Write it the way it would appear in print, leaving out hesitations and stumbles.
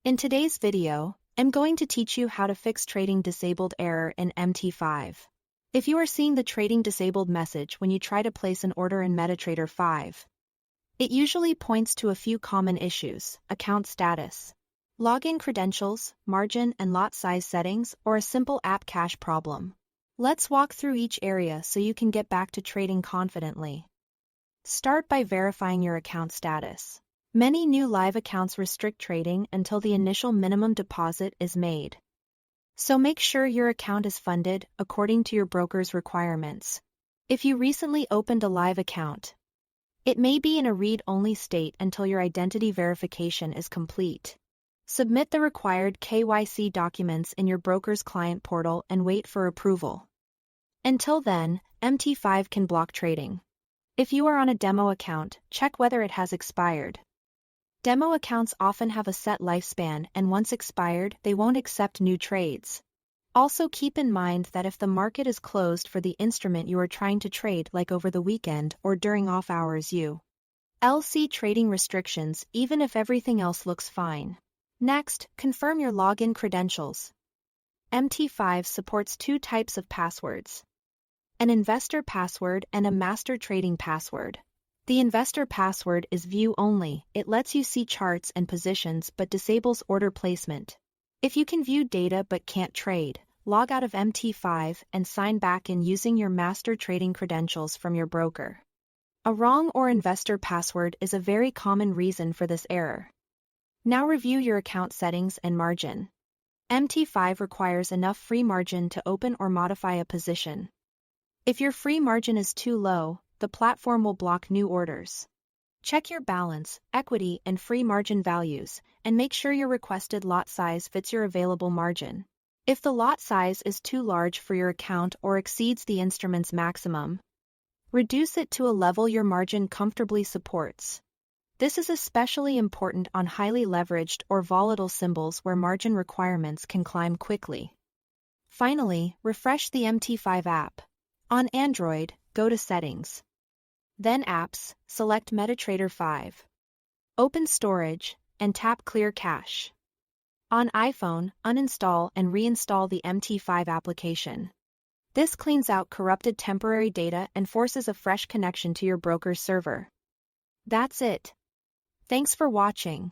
In today's video, I'm going to teach you how to fix trading disabled error in MT5. If you are seeing the trading disabled message when you try to place an order in MetaTrader 5, it usually points to a few common issues: account status, login credentials, margin and lot size settings, or a simple app cache problem. Let's walk through each area so you can get back to trading confidently. Start by verifying your account status. Many new live accounts restrict trading until the initial minimum deposit is made. So make sure your account is funded according to your broker's requirements. If you recently opened a live account, it may be in a read-only state until your identity verification is complete. Submit the required KYC documents in your broker's client portal and wait for approval. Until then, MT5 can block trading. If you are on a demo account, check whether it has expired. Demo accounts often have a set lifespan, and once expired, they won't accept new trades. Also keep in mind that if the market is closed for the instrument you are trying to trade, like over the weekend or during off hours, you'll see trading restrictions even if everything else looks fine. Next, confirm your login credentials. MT5 supports two types of passwords: an investor password and a master trading password. The investor password is view-only. It lets you see charts and positions but disables order placement. If you can view data but can't trade, log out of MT5 and sign back in using your master trading credentials from your broker. A wrong or investor password is a very common reason for this error. Now review your account settings and margin. MT5 requires enough free margin to open or modify a position. If your free margin is too low, the platform will block new orders. Check your balance, equity, and free margin values, and make sure your requested lot size fits your available margin. If the lot size is too large for your account or exceeds the instrument's maximum, reduce it to a level your margin comfortably supports. This is especially important on highly leveraged or volatile symbols where margin requirements can climb quickly. Finally, refresh the MT5 app. On Android, go to Settings. Then Apps, select MetaTrader 5. Open Storage, and tap Clear Cache. On iPhone, uninstall and reinstall the MT5 application. This cleans out corrupted temporary data and forces a fresh connection to your broker's server. That's it. Thanks for watching.